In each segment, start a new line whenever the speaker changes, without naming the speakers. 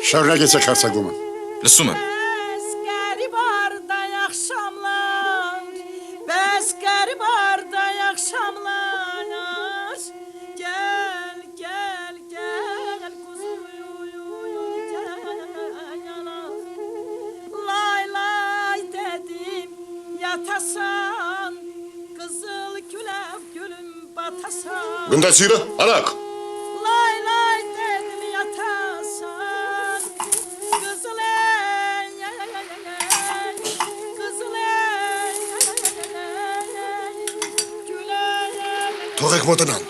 Շարունակեցեք հարցակումը։
Լսում եմ։
Գնդացիրը, արագ։ Թողեք մոտենան։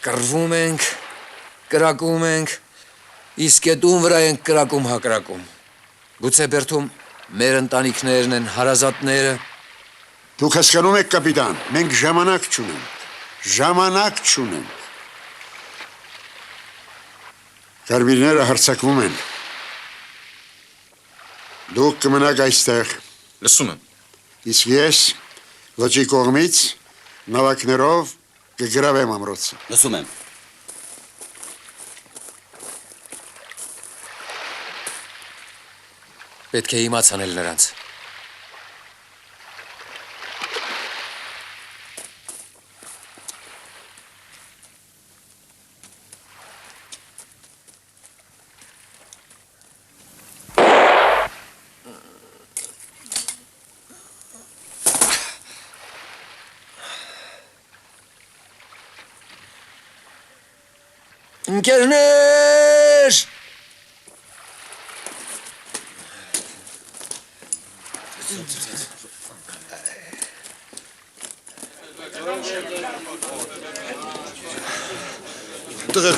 Կռվում ենք, կրակում ենք,
Իսկ էդուն վրա ենք կրակում հակրակում։ Գուցե բերդում մեր ընտանիքներն են, հարազատները։
Դուք հասկանում եք, կապիտան, մենք ժամանակ չունենք։ Ժամանակ չունենք։ Կարմիրները հարձակվում են։ Դուք կմնաք այստեղ։
Լսում եմ։
Իսկ ես լճի կողմից նավակներով կգրավեմ ամրոցը։
Լսում եմ։
Պետք է իմաց անել նրանց։ Ընկերներ!
Տղեր,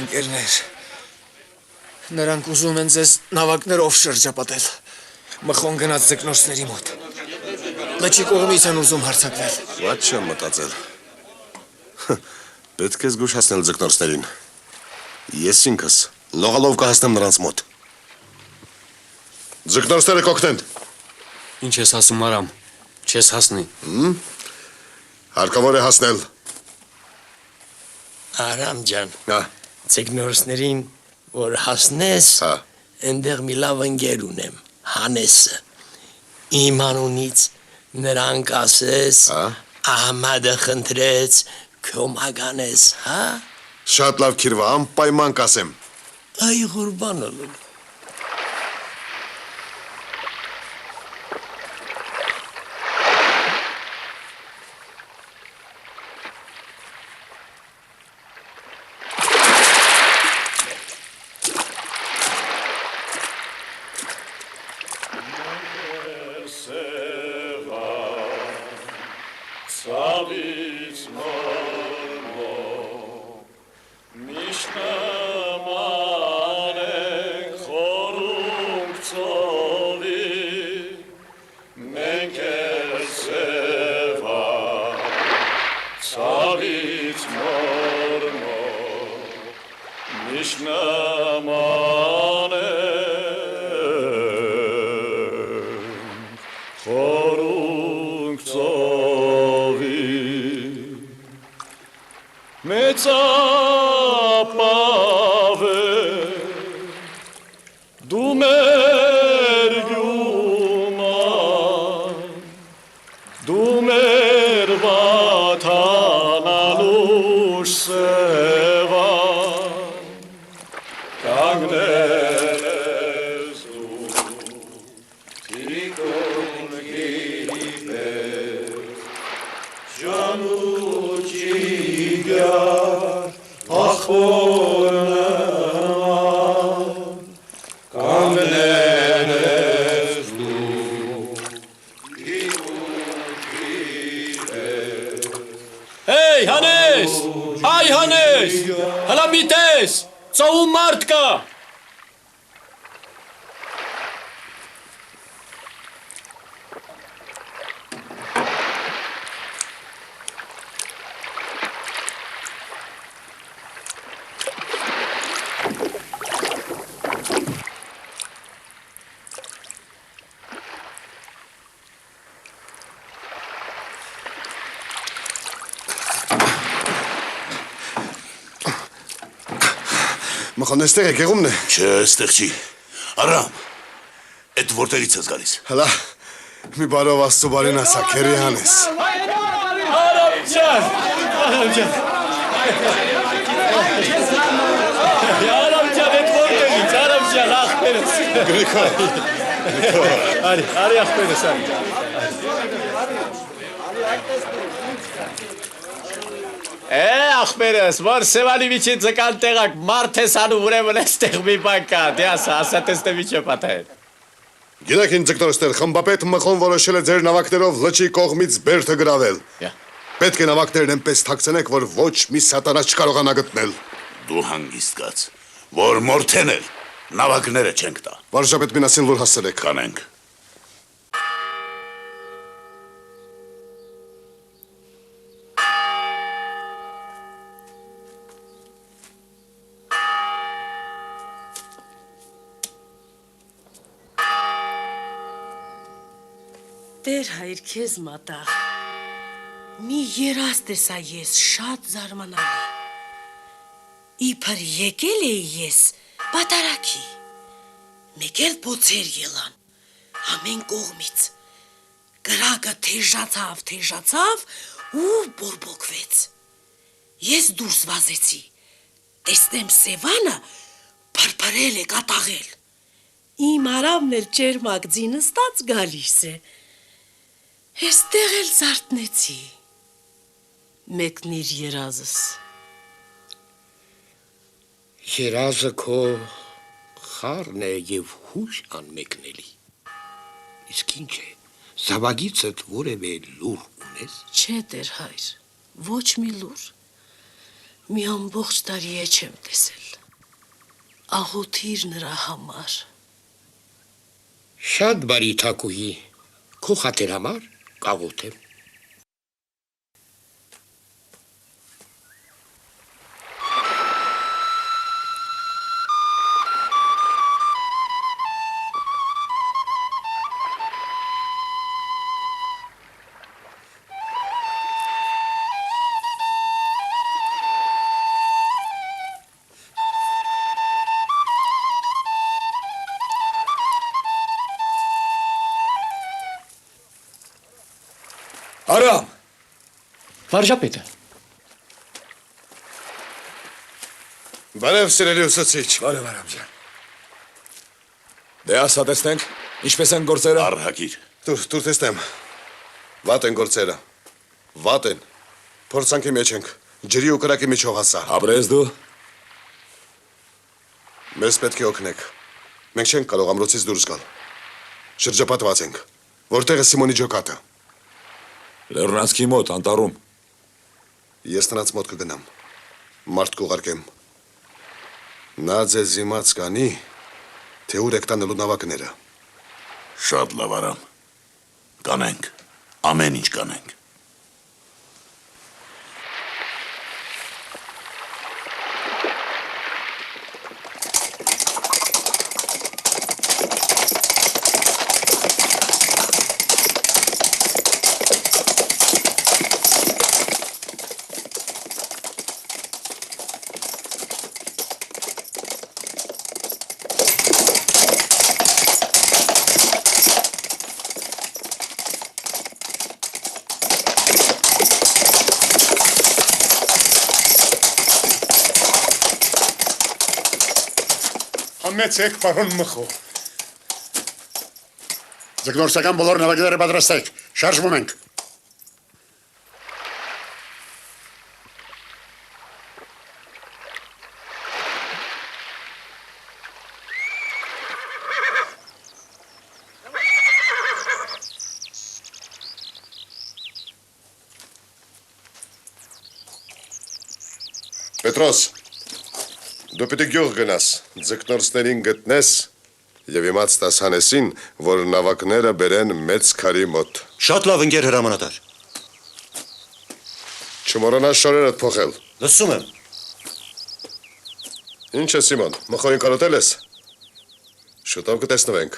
Ընկերներ, նրանք ուզում են ձեզ նավակներով շրջապատել, մխոն գնաց ձկնորսների մոտ, լճի կողմից են ուզում հարձակվել։
Ված չեմ մտածել, պետք է զգուշացնել ձկնորսներին, ես ինքս լողալով կհասնեմ նրանց մոտ։ Ձկնորսները կօգնեն։
Ինչ ես ասում Արամ, չես հասնի։
Հարկավոր է հասնել։
Արամ ջան,
Հա,
ձկնորսներին, որ հասնես,
հա,
ընդեղ մի լավ ընկեր ունեմ, Հանեսը։ Իմ անունից նրանք ասես,
Հա։
Ահմադը խնդրեց, քո մագանես, հա։
շատ լավ քիրվա, անպայման կասեմ։
Այ ղուրբանը լուլ։
Hey, Հանես! Այ Հանես! Հլա մի տես! Ծովում մարդ կա!
Մխոն էստեղ է, գեղումն է։
Չէ, էստեղ չի։ Արամ, էդ որտեղից ես գալիս։
Հլա, մի բարով աստու բարին ասա, քերի Հանես։
Արամ ջան! Արամ ջան! Արամ ջան, էդ որտեղից, Արամ ջան, ախպերս։
Գրիքո։
Արի ախպերս, արի։ Ախպերս, որ Սևանի միջի ձկան տեղակ մարդ ես անում ուրեմն էստեղ մի բան կա, դե ասա տեսնեմ ինչ է պատահել։
Գիտեք ինչ ձգտորստեր, խմբապետ մխոն որոշել է ձեր նավակներով լճի կողմից բերդը գրավել։ Պետք է նավակներն այնպես թաքցնեք, որ ոչ մի սատանա չկարողանա գտնել։
Դու հանգիստ կաց, որ մորթենել, նավակները չենք տա։
Վարժապետ մինասին լուր հասցրեք։
Կանենք։
Տեր հայր քեզ մատաղ, մի երաս տեսա ես շատ զարմանալի, իբր եկել էի ես պատարակի, մեկ էլ բոցեր ելան, ամեն կողմից, կրակը թեժացավ ու բորբոքվեց, ես դուրս վազեցի, տեսնեմ Սևանը պրպրել է կատաղել, իմ արավն էլ ճերմակ ձինստած գալիս է, Էստեղ էլ զարթնեցի, մեկնիր երազս։
Երազը քո խառն է և հուշ անմեկնելի։ Իսկ ինչ է, զավագիցդ որևէ լուր ունես։
Չէ տեր հայր, ոչ մի լուր, մի ամբողջ տարի է չեմ տեսել, աղոթիր նրա համար։
Շատ բարի թակուհի, քո խատեր համար կաղոթեմ։
Արամ։ Վարժապետը։
Բարև սիրելի ուսուցիչ։
Բարև Արամ ջան։ Դե ասա տեսնենք, ինչպես են գործերը։
Արհակիր։
Դուր տեսնեմ։ Վատ են գործերը։ Վատ են։ Փորձանքի մեջ ենք։ Ջրի ու կրակի միջով հասա։
Ապրես դու։
Մեզ պետք է օգնեք։ Մենք չենք կարող ամրոցից դուրս գալ։ Շրջապատված ենք։ Որտեղ է Սիմոնի ջոկատը։
Լեռնանցքի մոտ, անտառում։
Ես նրանց մոտ կգնամ։ Մարդ կուղարկեմ։ Նա ձեզ իմաց կանի, թե ուր եք տանելու նավակները։
Շատ լավ Արամ։ Կանենք, ամեն ինչ կանենք։
Համեցեք, պարոն մխո։ Ձգնորսական բոլոր նավակները պատրաստեք, շարժվում ենք։
Պետրոս, դու պետք է գյուղ գնաս, ձկնորսներին գտնես և իմաց տաս Հանեսին, որ նավակները բերեն մեծ քարի մոտ։
Շատ լավ ընկեր հրամանատար։
Չմոռանաս շորերդ փոխել։
Լսում եմ։
Ինչ է Սիմոն, մխորին կարոտել ես։ Շուտով կտեսնվենք։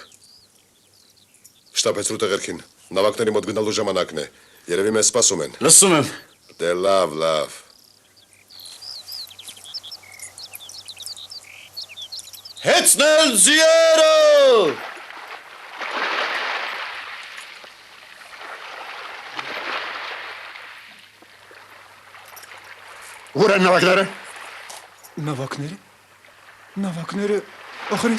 Շտապեցրու տեղերքին, նավակների մոտ գնալու ժամանակն է, երևի մեզ սպասում են։
Լսում եմ։
Դե լավ։
Հեցնել ձիերը։
Ուր են նավակները։
Նավակները, ախր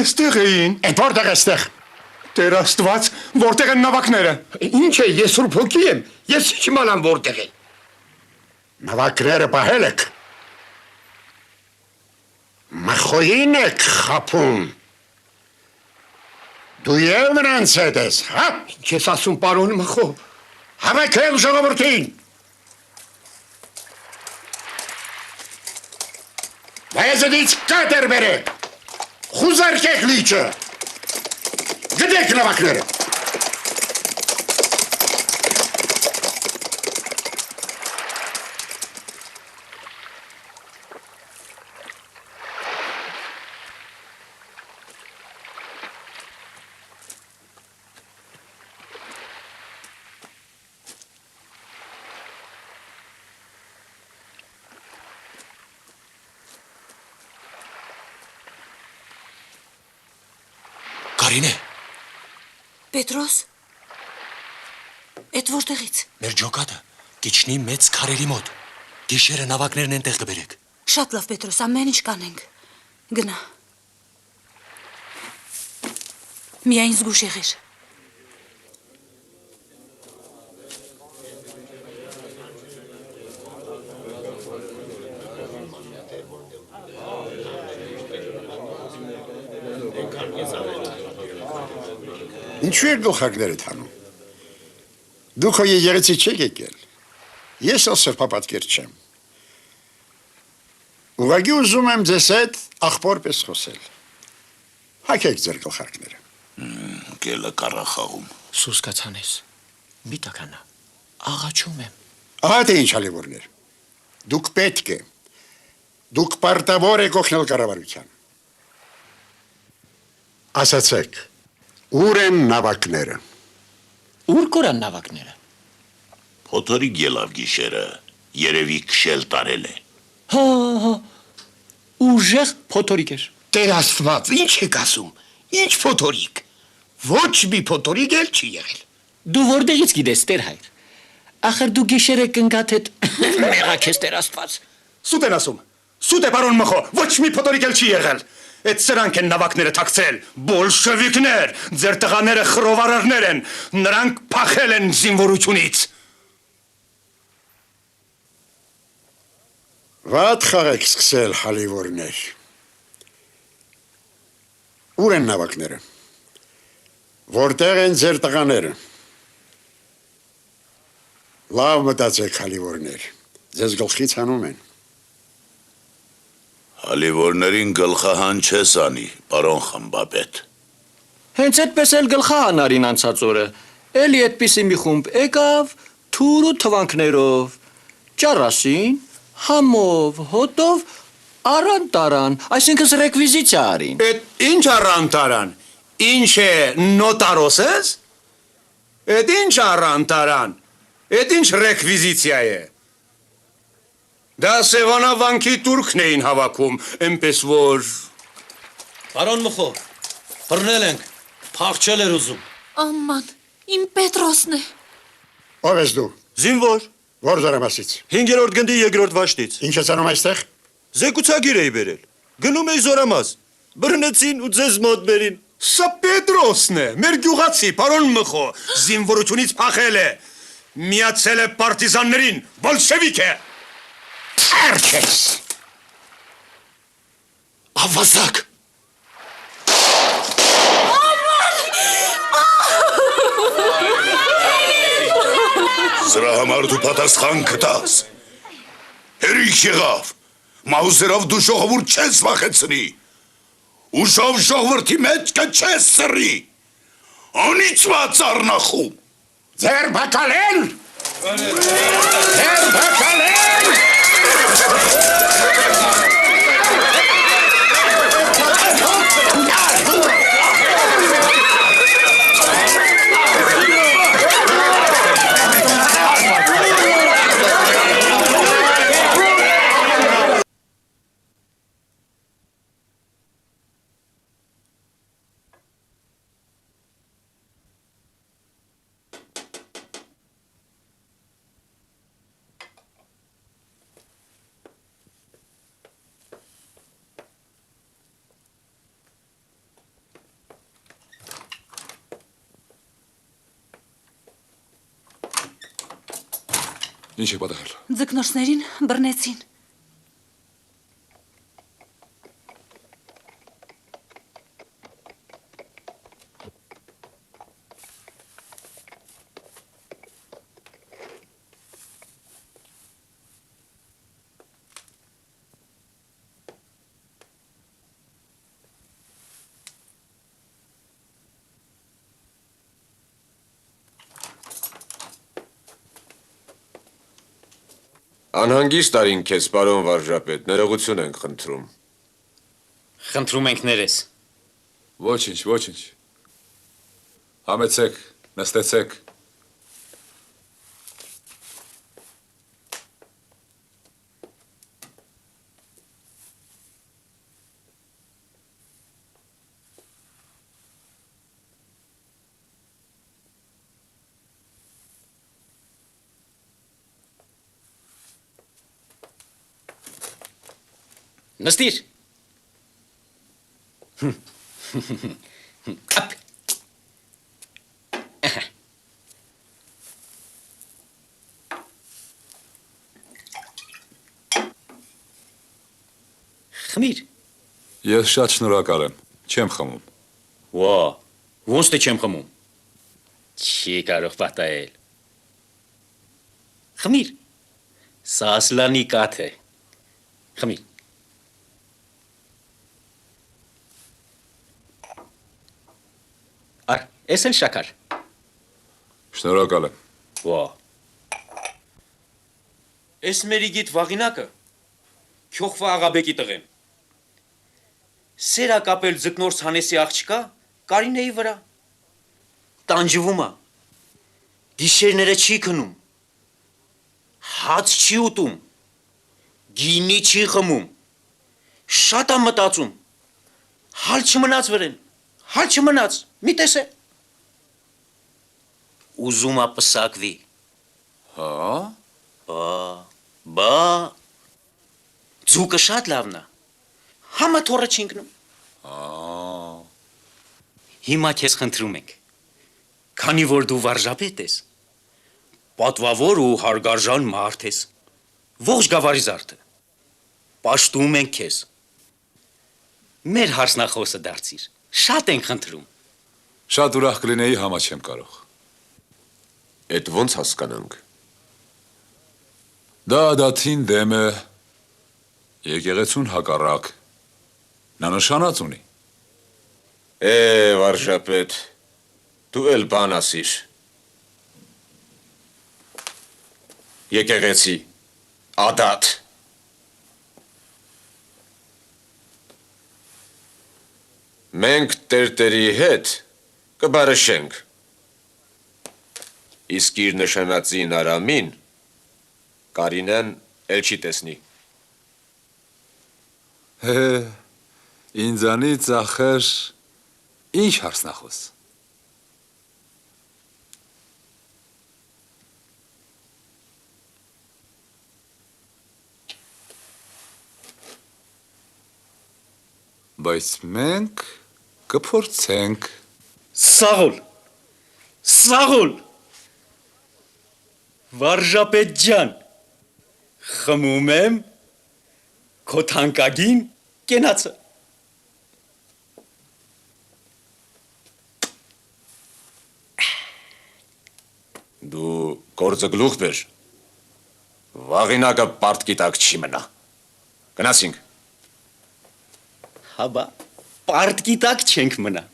էստեղ էին։
Էդ որտեղ էստեղ։
Տեր Աստված, որտեղ են նավակները։
Ինչ է, ես ուր փոքի եմ, ես չիմանամ որտեղ են։
Նավակները պահել եք։ Մխոյին եք խապում։ Դու և նրանց հետ ես, հա?
Ինչ ես ասում, պարոն Մխո։
Հավաքել ժողովրդին։ Վայազդից կատեր բերեք, խուզարկեք լիճը, գդեք նավակները։
Կարինե,
Պետրոս, էդ որտեղից։
մեր ջոկատը կիչնի մեծ քարերի մոտ։ Գիշերը նավակներն են տեղ կբերեք։
Շատ լավ, Պետրոս, ամեն ինչ կանենք։ Գնա։ Միայն զգուշ եղիր։
Ինչու եք գլխարկները թանում։ Դուք հո եկեղեցի չեք եկել։ Ես էլ սրբապատկեր չեմ։ Ուղղակի ուզում եմ ձեզ հետ աղբոր պես խոսել։ Հագեք ձեր գլխարկները։
Գելը կառախաղում։
Սուսկացանես, մի տականա, աղաչում եմ։
Ահա թե ինչ հալիվորներ։ Դուք պետք է, դուք պարտավոր եք օգնել կառավարության։ Ասացեք, ուր են նավակները։
Ուր կորան նավակները։
Փոթորի գելավ գիշերը, երևի քշել տարել է։
Հա, ուժեղ փոթորիկ էր։
Տեր Աստված, ինչ եք ասում։ Ինչ փոթորիկ։ Ոչ մի փոթորիկ էլ չի եղել։
Դու որտեղից գիտես, Տեր հայր։ Ախր դու գիշերը կնգաթ հետ մեղաքես, Տեր Աստված։
Սուտ են ասում։ Սուտ է, պարոն Մխո, ոչ մի փոթորիկ էլ չի եղել։ Այդ սրանք են նավակները թաքցրել, բոլշևիկներ, ձեր տղաները խռովարարներ են, նրանք փախել են զինվորությունից։
Վատ խաղ եք սկսել, հալիվորներ։ Ուր են նավակները։ Որտեղ են ձեր տղաները։ Լավ մտածեք, հալիվորներ, ձեզ գլխից հանում են։
Հալիվորներին գլխահան չես անի, պարոն խմբապետ։
Հենց այդպես էլ գլխահանարին անցած օրը, էլի այդպիսի մի խումբ եկավ, թուր ու թվանքներով, ճառասին, համով, հոտով, առան տարան, այսինքն ռեկվիզիցիա արին։
Այդ ինչ առան տարան, ինչ է նոտարոս ես, այդ ինչ առան տարան, այդ ինչ ռեկվիզիցիա է։ Դա Սևանավանքի տուրքն էին հավաքում, այնպես որ…
Պարոն Մխո, բռնել ենք, փախչել էր ուզում։
Աման, իմ Պետրոսն է։
Ով ես դու։
Զինվոր,
Որ դարամասից։
5-րդ գնդի 2-րդ վաշտից։
Ինչ ես անում այստեղ։
Զեկուցագիր էի բերել։ Գնում էի զորամաս։ Բռնեցին ու ձեզ մոտ բերին։
Սա Պետրոսն է, մեր գյուղացի, պարոն Մխո, զինվորությունից փախել է, միացել է պարտիզաններին, բոլշևիկ է։
Արջ ես։
Ավազակ։
Սրա համար դու պատասխան կտաս։ Հերիք եղավ, մաուզերով դու ժողովուրդ չես վախեցնի, ուժով ժողովրդի մեջքը չես սրի, անիծված առնախում։
Ձեր բակալեն։ Ձեր բակալեն։
Ինչ է պատահել։
Ձկնորսներին բռնեցին։
Անհանգիստ արին քեզ, պարոն վարժապետ, ներողություն ենք խնդրում։
Խնդրում ենք ներես։
Ոչինչ, ոչինչ։ Համեցեք, նստեցեք։
Նստիր։ Ապ։ Խմիր։
Ես շատ շնորհակալ եմ, չեմ խմում։
Ვა, ոնց թե չեմ խմում։ Չի կարող պատահել։ Խմիր։ Սա ասլանի կաթ է։ Խմիր։ Ար, ես էլ շաքար։
Շնորհակալ եմ։
Ვა։ Ես մերի գիտ վաղինակը, քյոխվա աղաբեկի տղեմ։ Սերա կապել ձկնորս հանեսի աղջկա, կարինեի վրա։ Տանջվում է, գիշերները չի քնում, հաց չի ուտում, գինի չի խմում, շատ է մտածում, հալ չմնաց վրեն, հալ չմնաց, մի տես է։ Ուզում է պսակվի։
Հա։
Բա, ձուկը շատ լավն է, համը թորը չինքնում։ Հիմա քեզ խնդրում ենք, քանի որ դու վարժապետ ես, պատվավոր ու հարգարժան մարդ ես, ողջ գավառի զարդը, պաշտում ենք քեզ, մեր հարսնախոսը դարձիր, շատ ենք խնդրում։
Շատ ուրախ կլինեի, համա չեմ կարող։
Էդ ոնց հասկանանք։
Դա դաթին դեմ է, եկեղեցուն հակառակ, նա նշանած ունի։
Վարժապետ, դու էլ բան ասիր։ Եկեղեցի, ադատ։ Մենք տերտերի հետ կբարշենք։ Իսկ իր նշանածին Արամին Կարինեն էլ չի տեսնի։
Ինձանից ախր ինչ հարսնախոս։ Բայց մենք կփորձենք։
Սաղոլ, վարժապետ ջան, խմում եմ քո թանկագին կենացը։
Դու գործը գլուխ բեր, վաղինակը պարտքի տակ չի մնա։ Գնացինք։
Հաբա, պարտքի տակ չենք մնա։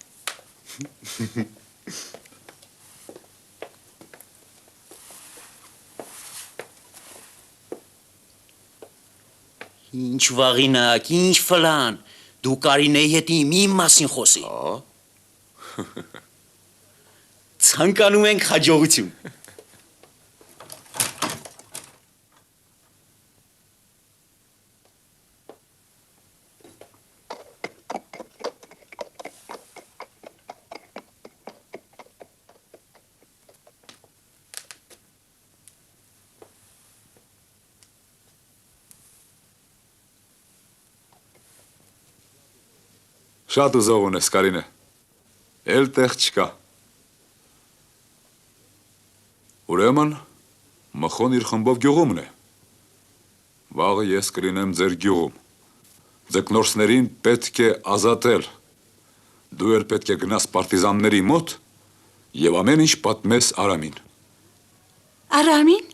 Ինչ վաղինակ, ինչ ֆլան, դու Կարինեի հետ իմ մասին խոսի։ Ցանկանում ենք հաջողություն։
Շատ ուզող ունես, Կարինե, էլ տեղ չկա։ Ուրեմն, մխոն իր խմբով գյուղումն է։ Վաղը ես կլինեմ ձեր գյուղում։ Ձկնորսներին պետք է ազատել։ Դու էլ պետք է գնաս պարտիզանների մոտ և ամեն ինչ պատմես Արամին։
Արամին?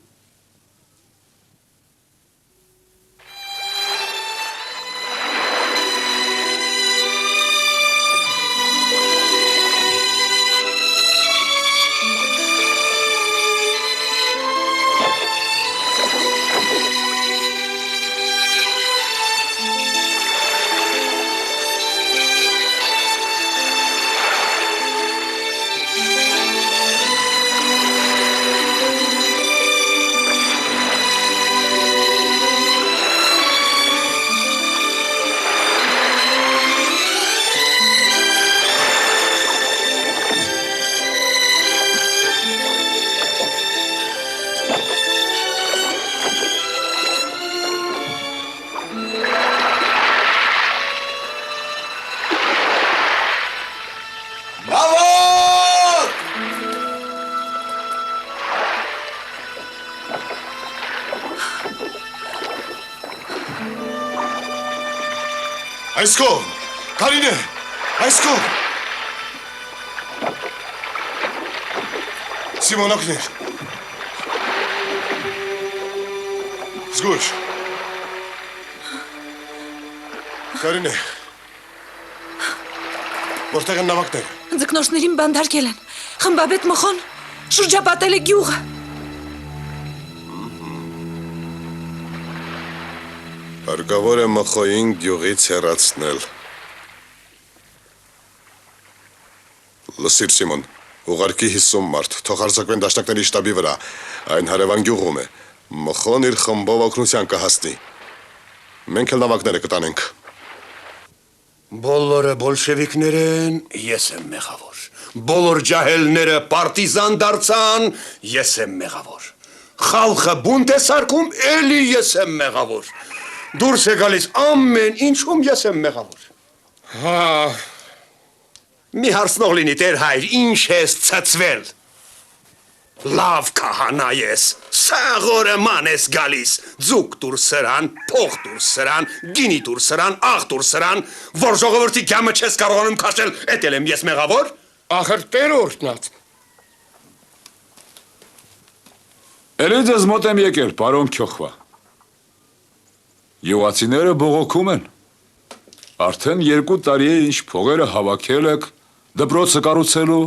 Այս կողմ, Կարինե, այս կողմ։ Սիմոն օգներ։ Զգույշ։ Կարինե, որտեղ են նավակները։
Ձկնորսներին բանդարկել են։ Խմբաբեդ Մխոն շրջապատել է գյուղը։
Հարկավոր է Մխոյին գյուղից հեռացնել։ Լսիր Սիմոն, ուղարկի 50 մարդ, թող արձակվեն դաշնակների շտաբի վրա, այն հարևան գյուղում է։ Մխոն իր խմբով օգնության կհասնի։ Մենք էլ նավակները կտանենք։
Բոլորը բոլշևիկներ են, ես եմ մեղավոր։ Բոլոր ջահելները պարտիզան դարձան, ես եմ մեղավոր։ Խալխը բունտ է սարքում, էլի ես եմ մեղավոր։ Դուրս է գալիս ամեն ինչում ես եմ մեղավոր։ Հա, մի հարցնող լինի տեր հայր, ինչ ես ծծվել։ Լավ քահանա ես, սաղորը ման ես գալիս, ձուկ դուր սրան, փող դուր սրան, գինի դուր սրան, աղ դուր սրան, որ ժողովրդի գամը չես կարողանում քաշել, էդ էլ եմ ես մեղավոր։
Ախր տերորդնած։
Էլի ձեզ մոտ եմ եկել, պարոն Քյոխվա։ Յուղացիները բողոքում են։ Արդեն 2 տարի է ինչ փողերը հավաքել եք դպրոցը կառուցելու,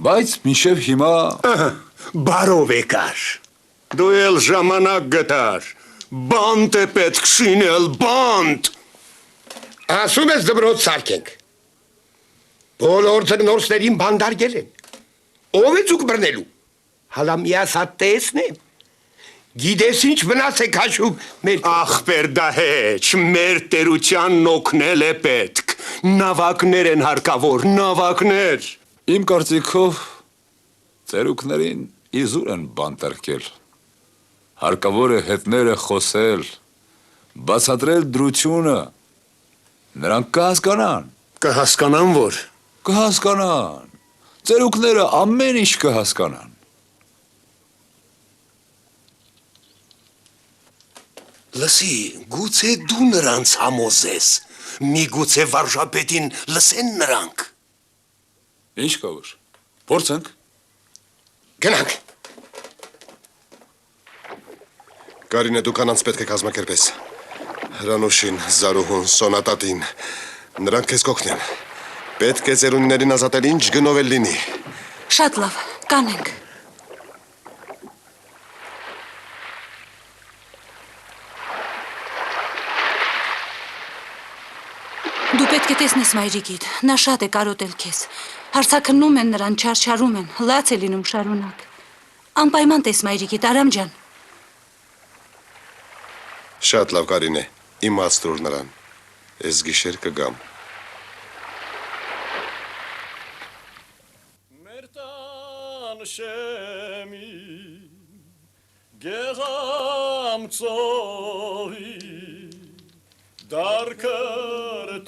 բայց մինչև հիմա
բարով եկար։ Դու էլ ժամանակ գտար։ Բանտ է պետք շինել, բանտ։
Ասում ես դպրոց սարքենք։ Բոլոր ձկնորսներին բանդարկել են։ Ով է ձուկ բռնելու։ Հալա միասատ տեսնեմ։ Գիտես ինչ վնաս է քաշում մեր
ախպեր դահեչ, մեր տերությանն օգնել է պետք։ Նավակներ են հարկավոր, նավակներ։
իմ կարծիքով ծերուկներին իզուր են բանտարկել։ Հարկավոր է հետները խոսել, բացատրել դրությունը։ Նրանք կհասկանան։
Կհասկանան որ։
Կհասկանան։ Ծերուկները ամեն ինչ կհասկանան։
Լսի, գուցե դու նրանց համոզես, միգուցե վարժապետին լսեն նրանք։
Ինչ կավոր, փորձենք։
Գնանք։
Կարինե, դու կանանց պետք է կազմակերպես։ Հրանուշին, Զարուհուն, Սոնատատին, նրանք քեզ կօգնեն։ Պետք է ծերունիներին ազատել ինչ գնով էլ լինի։
Շատ լավ, կանենք։ Դու պետք է տեսնես մայրիկիդ, նա շատ է կարոտել քեզ։ Հարցաքննում են նրան, չարչարում են, լաց է լինում շարունակ։ Անպայման տես մայրիկիդ, Արամ ջան։
Շատ լավ Կարինե, իմացրու նրան։ Ես գիշեր կգամ։
Մեր տան շեմի գեղամ ծովի Դարկրտինքը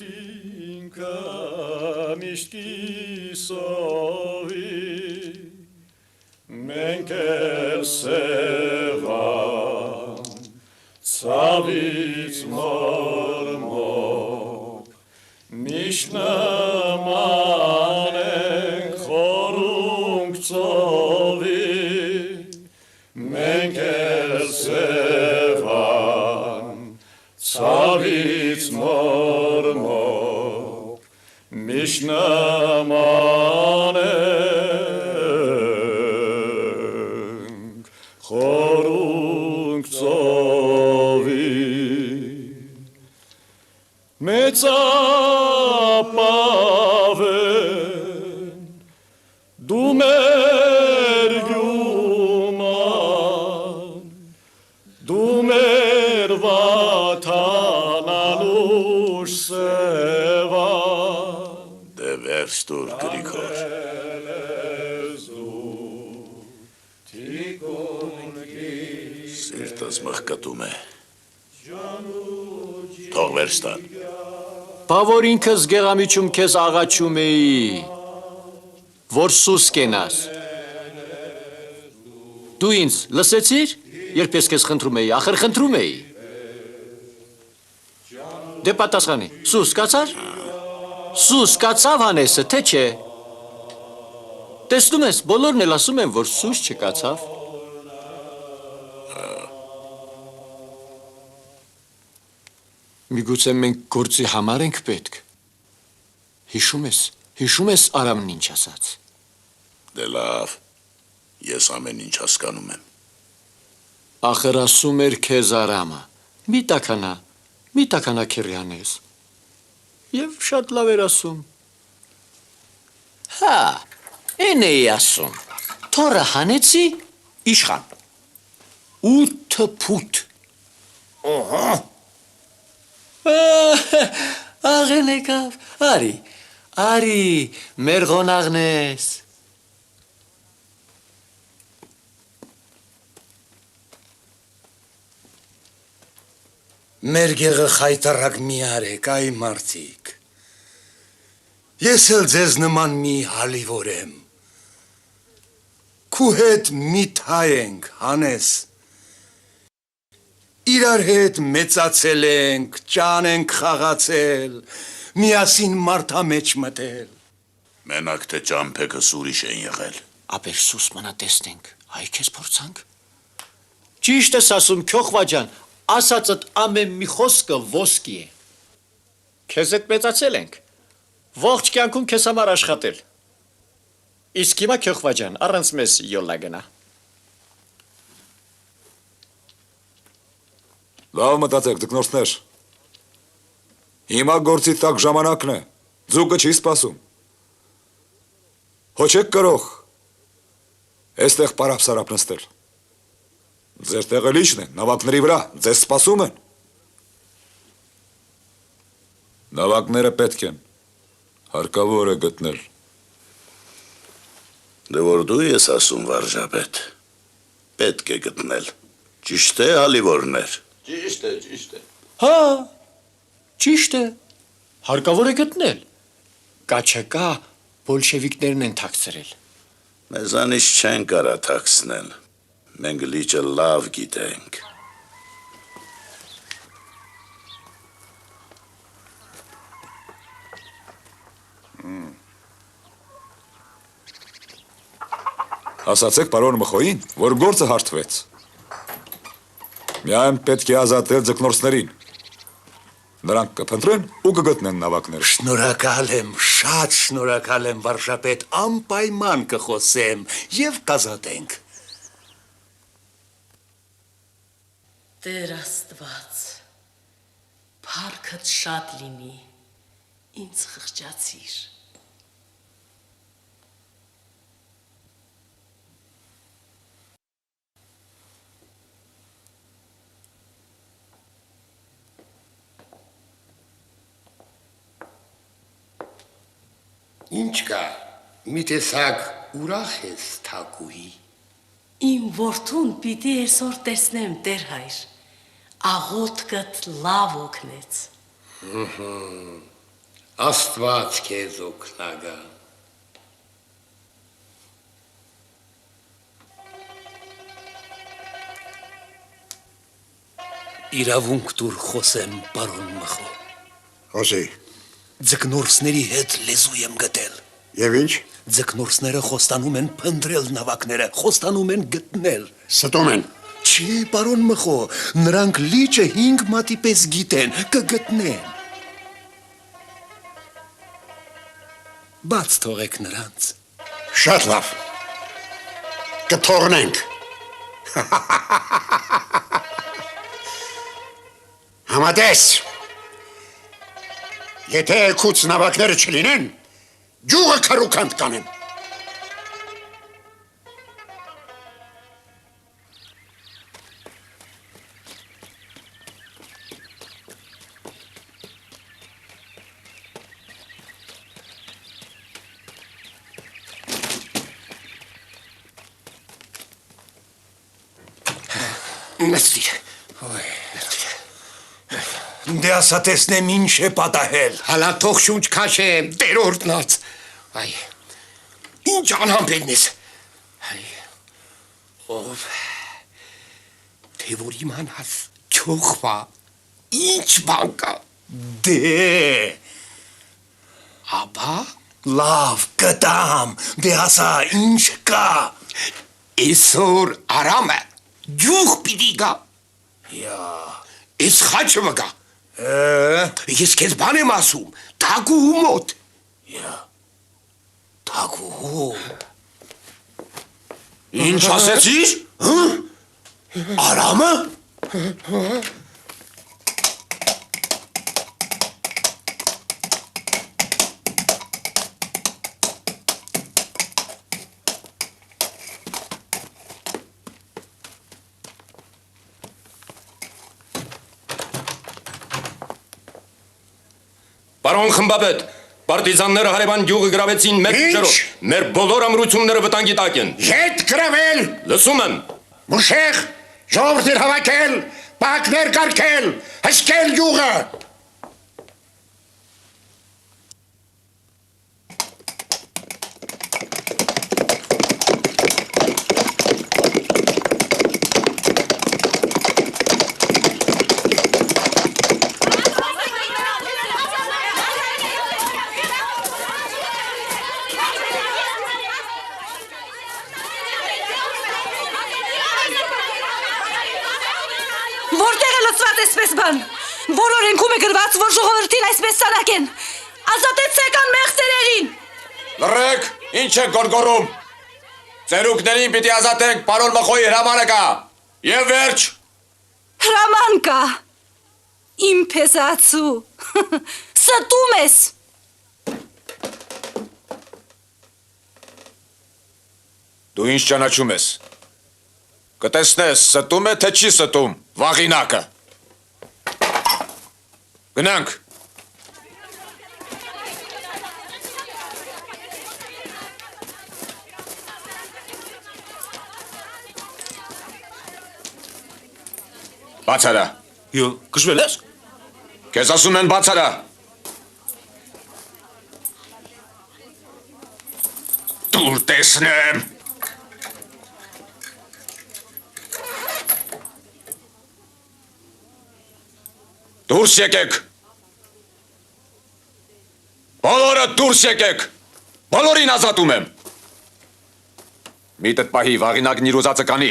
միշտ կիսովի, մենք էլ սևան, ցավից մորմոք, միշտ նման ենք խորունկ ծովի, մենք էլ սևան, ցավից մորմոք, միշտ նման ենք խորունկ ծովի, մեծապավ են դու մեր գյուման, դու մեր վաթանանուշ սևան,
դե վերջ տուր Գրիգոր։ Սիրտս մղկտում է։ Թող վերջ տան։
Բա որ ինքս գեղամիջում քեզ աղաչում էի, որ սուս կենաս։ Դու ինձ լսեցիր, երբ ես քեզ խնդրում էի, ախր խնդրում էի։ Դե պատասխանի։ Սուս կացար։ Սուս կացավ Հանեսը, թե չէ։ Տեսնում ես, բոլորն էլ ասում են, որ սուս չկացավ։ Միգուցե մենք գործի համար ենք պետք։ Հիշում ես Արամն ինչ ասաց։
Դե լավ, ես ամեն ինչ հասկանում եմ։
Ախր ասում էր քեզ Արամը, մի տաքանա քերի անես։ Եվ շատ լավ էր ասում։ Հա, են էի ասում, թորը հանեցի իշխան։ 8 փութ։ Օհա։ Աղեն եկավ, արի, մեր ղոնաղն ես։
Մեր գեղը խայտարակ մի արեք, այ մարդիկ։ Ես էլ ձեզ նման մի հալիվոր եմ։ Քու հետ մի թայ ենք, Հանես։ Իրար հետ մեծացել ենք, ճան ենք խաղացել, միասին մարդամեջ մտել։
Մենակ թե ճամփեքս ուրիշ են եղել։
Ապեր սուս մնա տեսնենք, հայ քեզ փորձանք։ Ճիշտ ես ասում, Քյոխվա ջան, ասածդ ամեն մի խոսքը ոսկի է։ Քեզ հետ մեծացել ենք, ողջ կյանքում քեզ համար աշխատել։ Իսկ հիմա Քյոխվա ջան, առանց մեզ յոլա գնա։
Լավ մտածեք, ձկնորսներ։ Հիմա գործի տակ ժամանակն է, ձուկը չի սպասում։ Հո չեք կրող, էստեղ պարապսարապ նստել։ Ձեր տեղը լիչն է, նավակների վրա, ձեզ սպասում են։ Նավակները պետք են, հարկավոր է գտնել։
Դե որ դու ես ասում, վարժապետ, պետք է գտնել, ճիշտ է հալիվորներ։ Ճիշտ է։
Հա, ճիշտ է, հարկավոր է գտնել, կա չկա, բոլշևիկներն են թաքցրել։
Մեզանից չեն կարա թաքցնել, մենք լիճը լավ գիտենք։
Ասացեք պարոն Մխոյին, որ գործը հարթվեց։ Միայն պետք է ազատել ձկնորսներին։ Նրանք կփնտրեն ու կգտնեն նավակները։
Շնորհակալ եմ, շատ շնորհակալ եմ, վարժապետ, անպայման կխոսեմ եւ կազատենք։
Տեր Աստված, փառքդ շատ լինի, ինձ խղճացիր։
Ինչ կա, մի տեսակ ուրախ ես թակուհի։
Իմ որդուն պիտի այսօր տեսնեմ, Տեր հայր, աղոթքդ լավ օգնեց։
Աստված քեզ օգնագա։
Իրավունք դուր խոսեմ, պարոն Մխո։
Խոսի։
Ձկնորսների հետ լեզու եմ գտել։
Եվ ինչ։
Ձկնորսները խոստանում են փնտրել նավակները, խոստանում են գտնել։
Ստում են։
Չի, պարոն Մխո, նրանք լիճը 5 մատի պես գիտեն, կգտնեն։ Բաց թողեք նրանց։
Շատ լավ։ Կթողնենք։ Համատես։ Եթե քուց նավակները չլինեն, ջուղը քարուքանդ կանեմ։
Նստիր։
Դե ասա տեսնեմ ինչ է պատահել։
Հալա թող շունչ քաշեմ, տերորդնած։ Այ, ինչ անհամբերն ես։ Այ, ով, թե որ իմանաս, Քյոխվա, ինչ բան կա։
Դե
Աբա
լավ կտամ, դե ասա ինչ կա։
Այսօր Արամը ջուղ պիտի գա։ Այս խաչը մգա։ Ես քեզ բան եմ ասում, թագու մոտ։
Թագու։
Ինչ ասեցիր։ Արամը։
Պարոն խմբապետ, պարտիզանները հարևան գյուղը գրավեցին մեկ ջրով։ Մեր բոլոր ամրությունները վտանգի տակ են։
Ետ գրավել։
Լսում եմ։
Մուշեղ, ժողովրդին հավաքել, պակներ կարգել, հսկել գյուղը։
Որտեղ է լծված այսպես բան։ Բոլոր ենքում է գրված, որ ժողովրդին այսպես սարակեն։ Ազատեցեք անմեղցերերին։
Լռեք, ինչ եք գորգորում։ Ծերուկներին պիտի ազատենք, պարոն Մխոյի հրամանը կա։ Եվ վերջ։
Հրաման կա։ Իմ փեսացու։ Ստում ես։
Դու ինչ ճանաչում ես։ Կտեսնես, ստում է, թե չի ստում, վաղինակը։ Գնանք։ Բաց արա։
Կշվել ես։
Քեզ ասում են բաց արա։
Դուր տեսնեմ։
Դուրս եկեք։ Բոլորը դուրս եկեք։ Բոլորին ազատում եմ։ Միտդ պահի վաղինակն իր ուզածը կանի։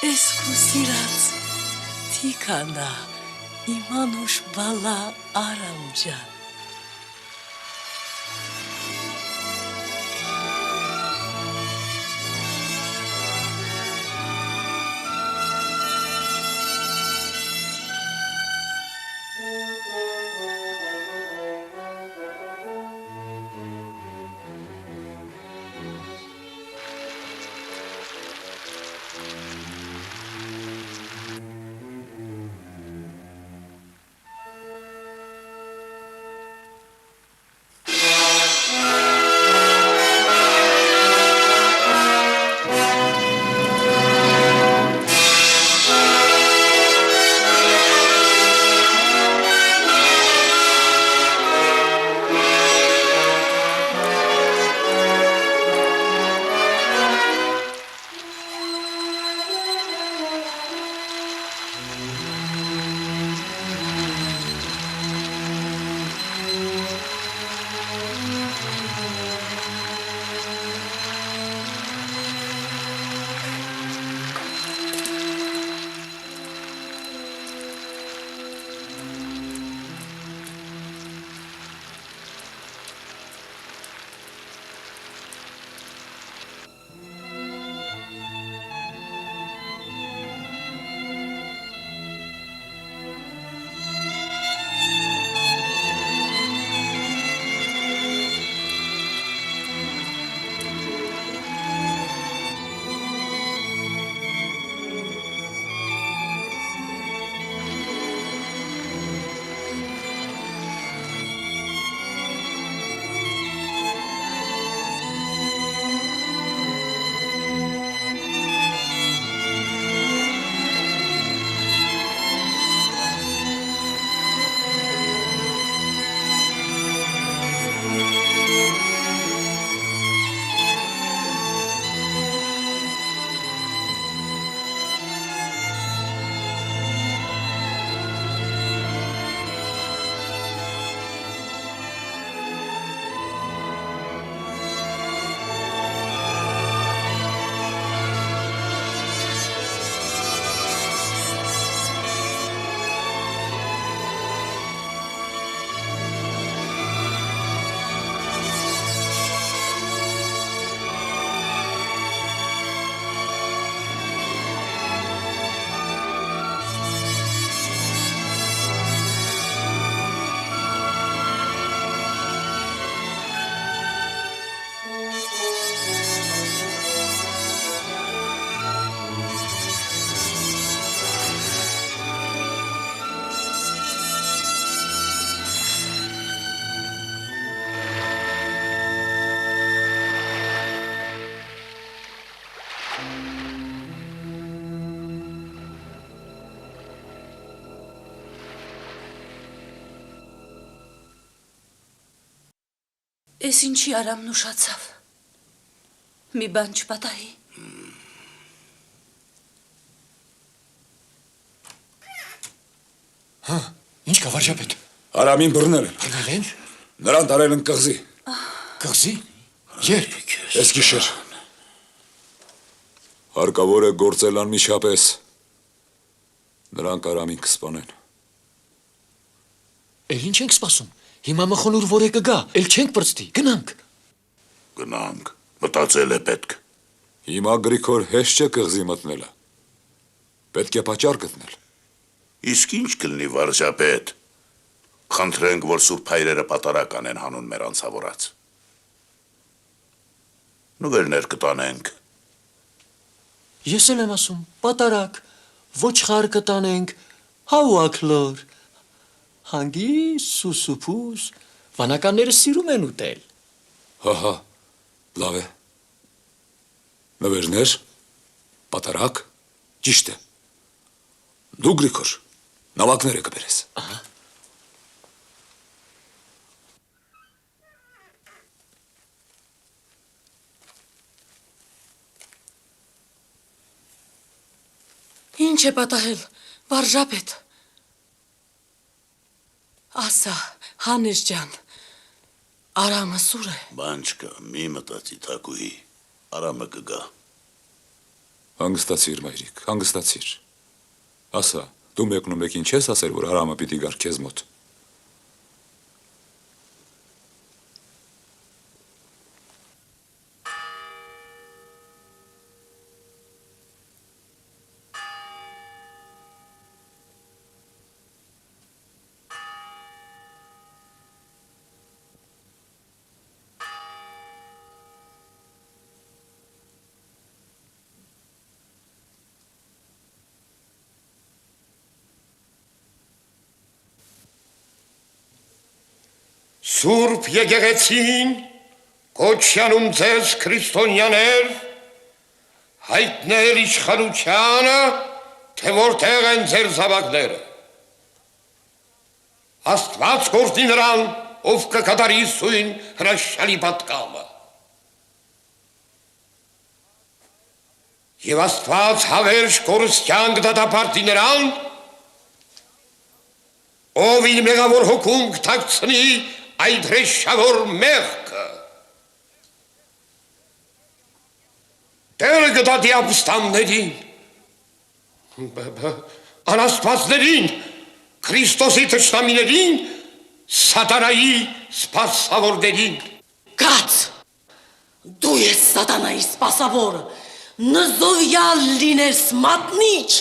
Ես քո սիրած Տիքանա, իմ անուշ բալա Արամ ջան։
Էս ինչի արամն ուշացավ։ Մի բան չպատահի։
Հա, ինչ կա վարժապետ։
Արամին բռնել են։
Բռնել են։
Նրան տարել են կղզի։
Կղզի։ Երբ։
Այս գիշեր։ Հարկավոր է գործել անմիջապես։ Նրանք Արամին կսպանեն։
Էլ ինչ ենք սպասում։ Հիմա մխոնուր որ է կգա, էլ չենք պրծտի, գնանք։
Գնանք, մտածել է պետք։
Հիմա Գրիգոր հեշտ չէ կղզի մտնելը։ Պետք է պատճառ գտնել։
Իսկ ինչ կլինի վարժապետ։ Խնդրենք, որ սուրբ հայրերը պատարակ անեն հանուն մեր անցավորած։ Նվերներ կտանենք։
Ես էլ եմ ասում, պատարակ, ոչխար կտանենք, հավաքլոր, հանգիս, սուսուփուս, վանականները սիրում են ուտել։
Հա, լավ է։ Նվերներ, պատարակ, ճիշտ է։ Դու Գրիգոր, նավակները կբերես։
Ինչ է պատահել, վարժապետ։ Ասա, Հանես ջան, Արամը սուր է։
Բան չկա, մի մտածի թակուհի, Արամը կգա։
Հանգստացիր, մայրիկ, հանգստացիր։ Ասա, դու մեկնումեկին չես ասել, որ Արամը պիտի գար քեզ մոտ։
Սուրբ եկեղեցին կոչյանում ձեզ քրիստոնյաներ հայտնել իշխանությանը, թե որտեղ են ձեր զավակները։ Աստված գործի նրան, ով կկատարի սույն հրաշալի պատկամը։ Եվ Աստված հավերժ կորստյան կդատապարտի նրան, ով իր մեղավոր հոգում կթաքցնի այդ հրեշավոր մեղքը։ Տերը կդատի ապստամբներին, անաստվածներին, Քրիստոսի թշնամիներին, սատանայի սպասավորներին։
Կաց, դու ես սատանայի սպասավորը, նզովյալ լինես մատնիչ։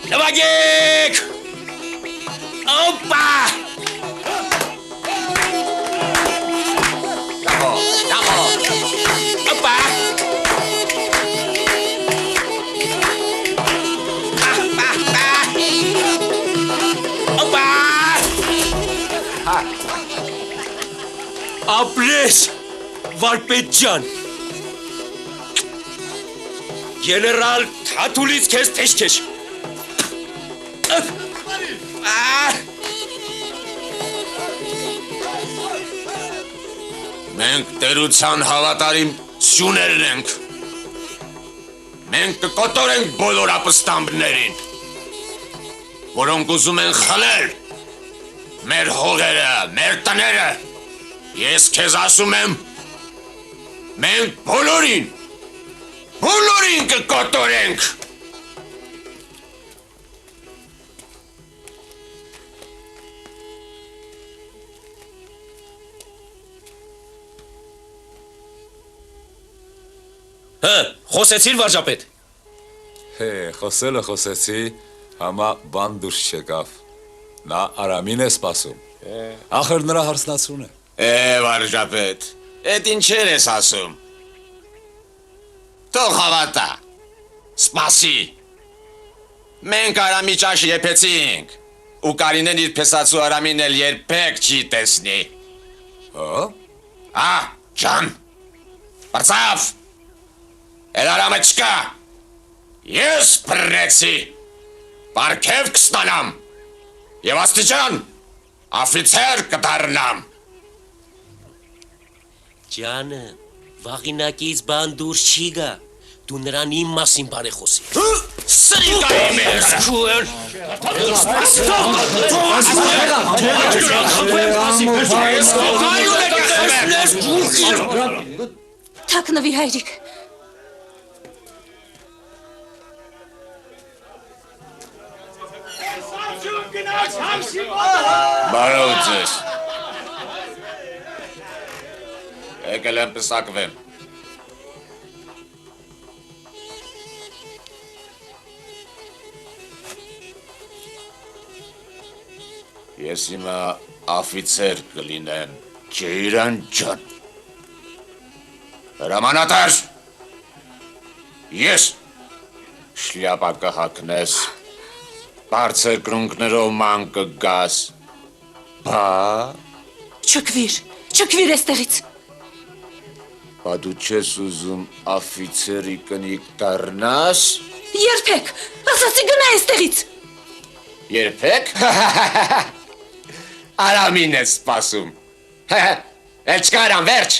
Նվագեք։ Օպա։ Օպա։ Օպա։ Ապրես, վարպետ ջան։ Գեներալ Թաթուլից քեզ թեշքեշ։
Մենք տերության հավատարիմ սյուներն ենք։ Մենք կկոտորենք բոլոր ապստամբներին, որոնք ուզում են խլել մեր հողերը, մեր տները։ Ես քեզ ասում եմ, մենք բոլորին կկոտորենք։
Խոսեցիր վարժապետ։
Խոսելը խոսեցի, համա բան դուրս չեկավ։ Նա Արամին է սպասում։ Ախր նրա հարսնացուն է։
Վարժապետ, էդ ինչեր ես ասում։ Թող հավատա, սպասի։ Մենք Արամի ճաշ եփեցինք, ու Կարինեն իր փեսացու Արամին էլ երբեք չի տեսնի։ Ջան, բարձավ, էլ Արամը չկա, ես բռնեցի, պարգև կստանամ, և աստիճան, աֆիցեր կդառնամ։
Ջանը, վաղինակից բան դուրս չի գա, դու նրան իմ մասին բարեխոսի։
Սրիկայի մեզ քուր։
Թաքնվի հայրիկ։
Բարով ձեզ։ Եկել եմ պսակվեմ։ Ես հիմա աֆիցեր կլինեմ, Ջեյրան ջան։ Հրամանատար, ես շլյապա կհակնես, բարձր կրունկներով ման կգաս, բա…
Չքվիր էստեղից։
Բա դու չես ուզում աֆիցերի կնիկ դառնաս։
Երբեք, ասացի գնա էստեղից։
Երբեք։ Արամին է սպասում։ Էլ չկա Արամ, վերջ։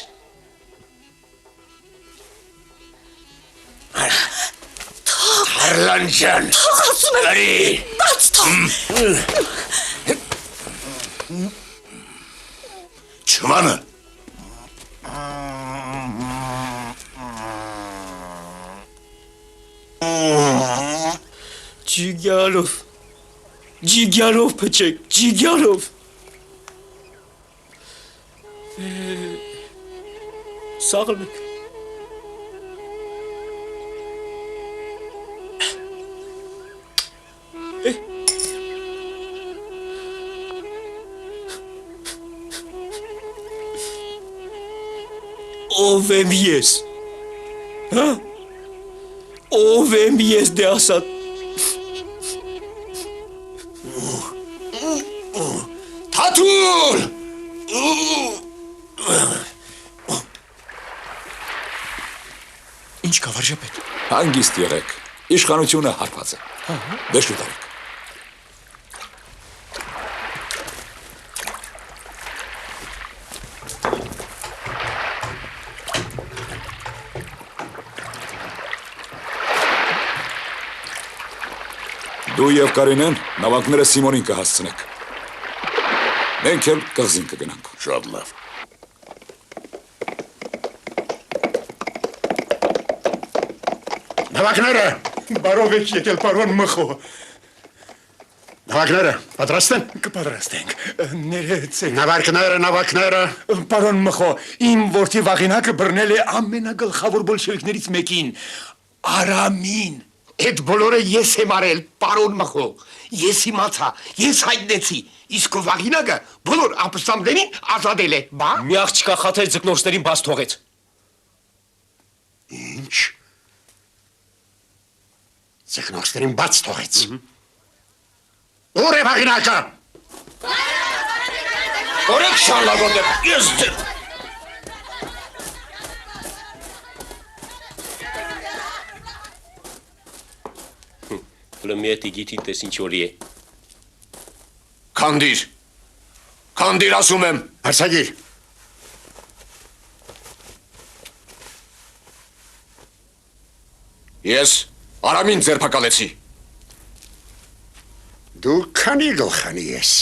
Թարլան ջան։
Թող ասում եմ։ Բաց թող։
Չմանը։
Ջիգյարով փչեք, ջիգյարով։ Սաղլեք։ Ով եմ ես, հա? Ով եմ ես դե ասատ։
Թաթուլ!
Ինչ կա վարժապետ։ Հանգիստ եղեք, իշխանությունը հարված է։ Դե շուտ արեք։ Դու և Կարինեն նավակները Սիմոնին կհասցնեք։ Մենք էլ կղզին կգնանք։
Շատ լավ։
Նավակները, բարով եք եկել, պարոն Մխո։ Նավակները, պատրաստ են։
Կպատրաստենք, ներեցեք։
Նավակները։
Պարոն Մխո, իմ որդի վաղինակը բռնել է ամենագլխավոր բոլշևիկներից մեկին, Արամին։
Այդ բոլորը ես եմ արել, պարոն Մխո։ Ես իմացա, ես հայտնեցի, իսկ վաղինակը բոլոր ապստամբներին ազատել է, բա։
Մի աղջկա խաթեր ձկնորսներին բաց թողեց։
Ինչ։ Ձկնորսներին բաց թողեց։ Ուր է վաղինակը։ Օրեք շալագոտը, ես ձեր։
Լմիետի գիտի տես ինչ որի է։
Քանդիր։ Քանդիր ասում եմ։
Հարցագիր։
Ես Արամին ձերբակալեցի։
Դու քանի գլխանի ես։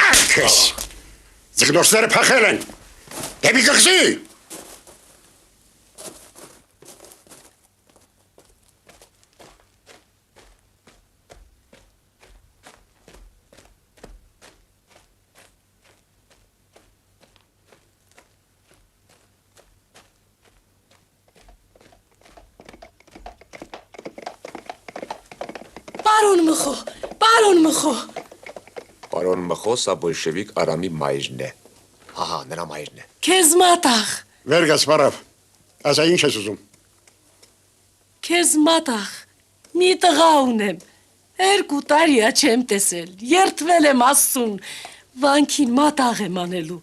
Արկես։ Ձկնորսները փախել են։ Դեպի կղզի։
Պարոն Մխո։
Պարոն Մխո, սա բոլշևիկ Արամի մայրն է։ Հահա, նրա մայրն է։
Քեզ մատաղ։
Վերգաս բարավ։ Ասա ինչ ես ուզում։
Քեզ մատաղ։ Մի տղա ունեմ։ 2 տարիա չեմ տեսել։ Երթվել եմ Աստծուն։ Վանքին մատաղ եմ անելու։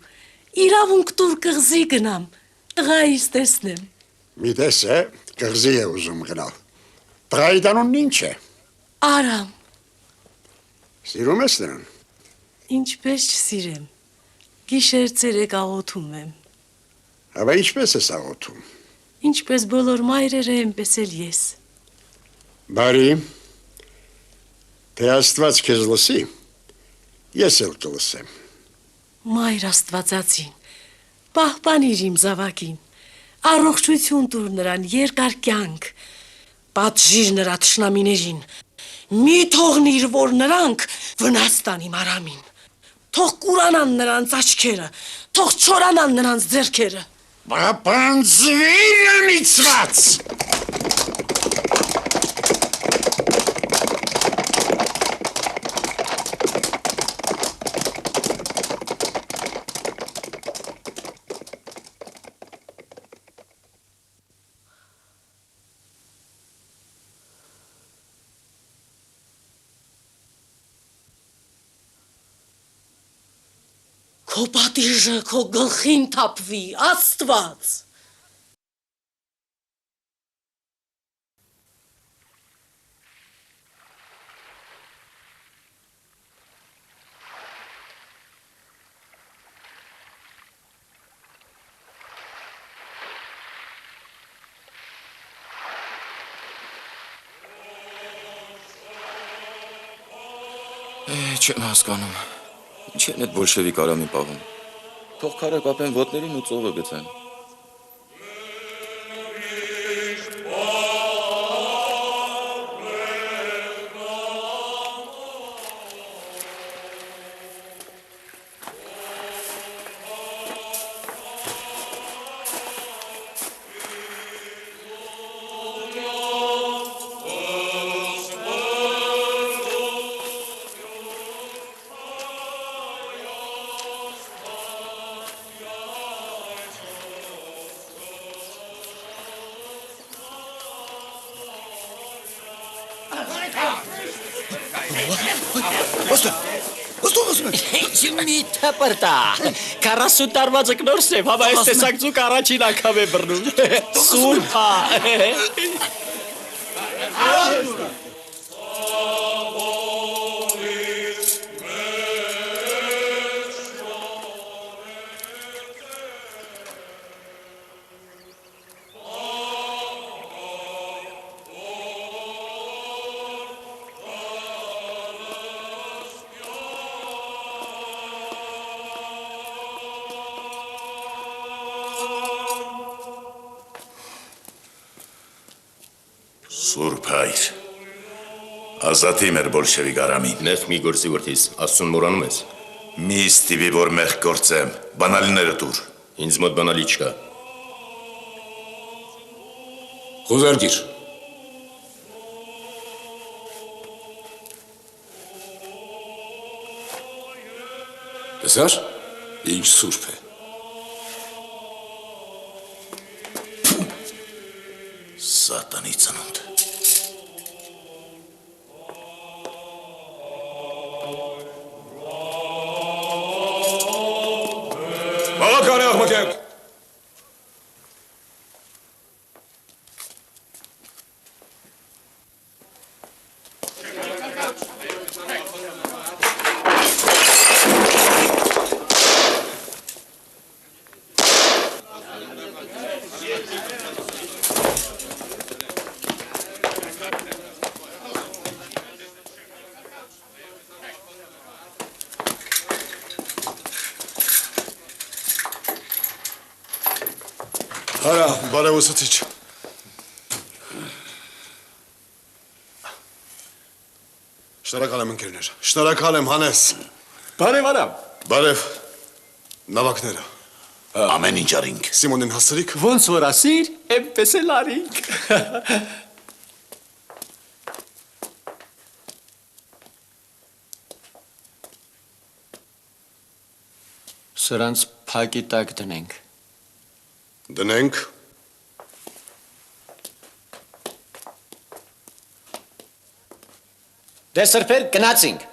Իրավունք տուր կղզի գնամ։ Տղայիս տեսնեմ։
Մի տես է, կղզի է ուզում գնալ։ Տղայի տանունն ինչ է։
Արամ։
Սիրում ես նրան։
Ինչպես չսիրեմ։ Գիշեր ցերեկ աղոթում եմ։
Հավա ինչպես ես աղոթում։
Ինչպես բոլոր մայրերը այնպես էլ ես։
Բարի։ Թե Աստված քեզ լսի, ես էլ կլսեմ։
Մայր Աստվածածին, պահպանիր իմ զավակին, առողջություն տուր նրան, երկար կյանք, պատժիր նրա թշնամիներին, մի թողնիր, որ նրանք վնաս տան իմ Արամին, թող կուրանան նրանց աչքերը, թող չորանան նրանց ձեռքերը։
Պապանձվիր անիծված։
Քո պատիժը քո գլխին թափվի, Աստված։
Չեմ հասկանում։ Ինչ են այդ բոլշևիկ Արամին պահում։ Թող քարը կապեն ոտներին ու ծովը գցեն։
Մի թպրտա, 40 տարվա ձկնորս եմ, համա ես տեսակ ձուկ առաջին անգամ է բռնում, սուրպա։
Սուրբ հայր, ազատի մեր բոլշևիկ Արամին։
Նեղ մի գործի որդիս, Աստծուն մոռանում ես։
Մի ստիվի, որ մեղ գործեմ, բանալիները տուր։
Ինձ մոտ բանալի չկա։
Խոզարգիր, Տեսար, ինչ սուրբ է։
Սատանի ծնունդ։
Բաղականի աղմկեք։
Արա, բարև ուսուցիչ։ Շնորհակալ եմ ընկերներ, շնորհակալ եմ Հանես։
Բարև արամ։
Բարև, նավակները։
Ամեն ինչ արինք։
Սիմոնին հասցրիք։
Ոնց որ ասիր, էնպես էլ արինք։
Սրանց փակի տակ դնենք։
Դնենք։
Դե սրբեր գնացինք։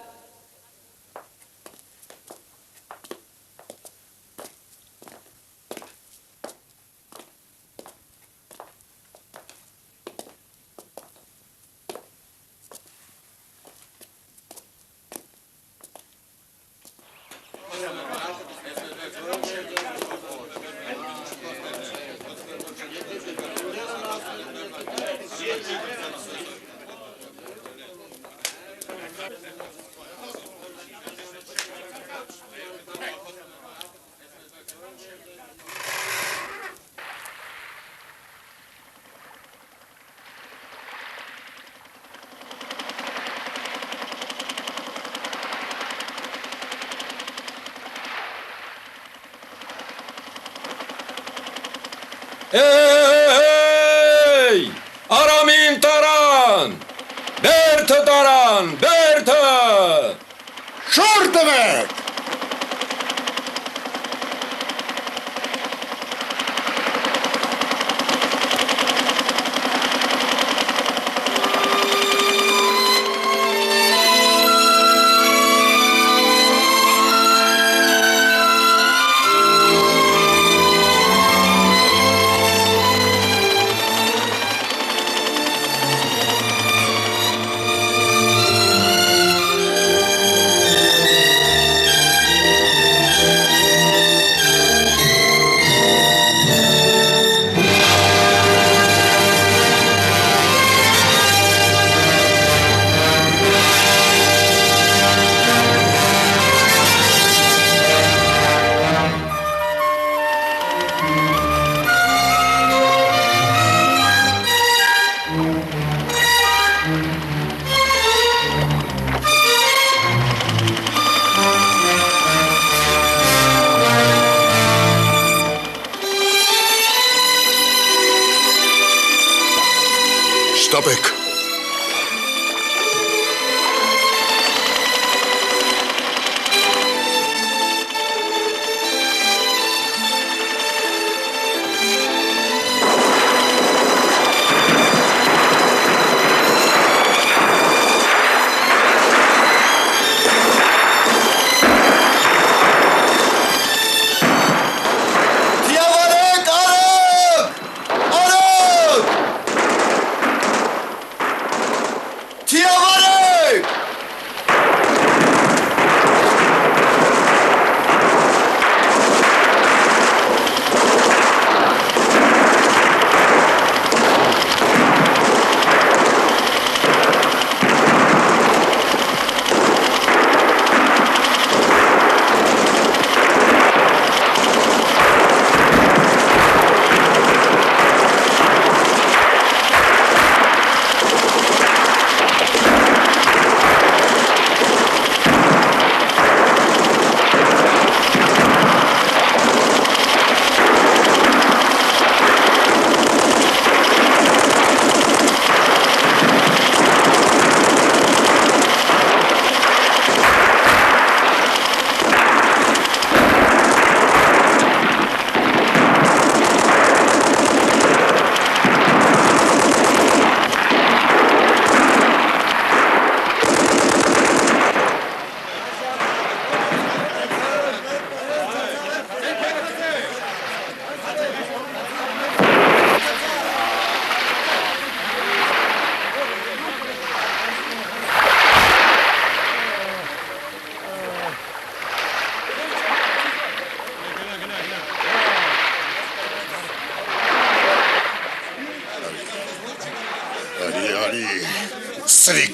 Hey! Aramին տարան! Բերթը տարան! Բերթը!
Շուռ տվեք!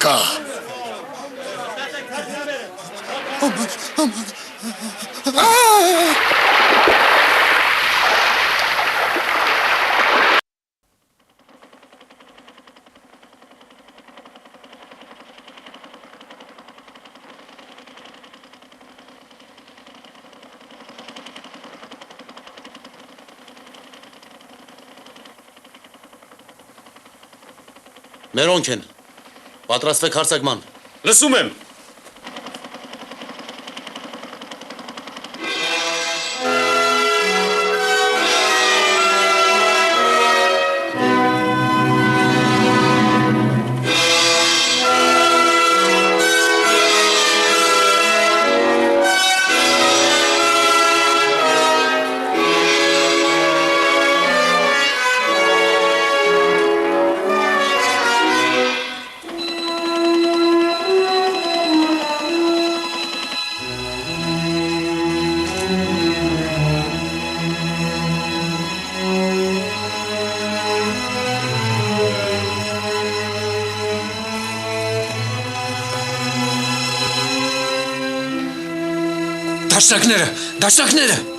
կա։
Մերոնք են։ Պատրաստվեք հարձակման։
Լսում եմ։
Դաշնակները, դաշնակները։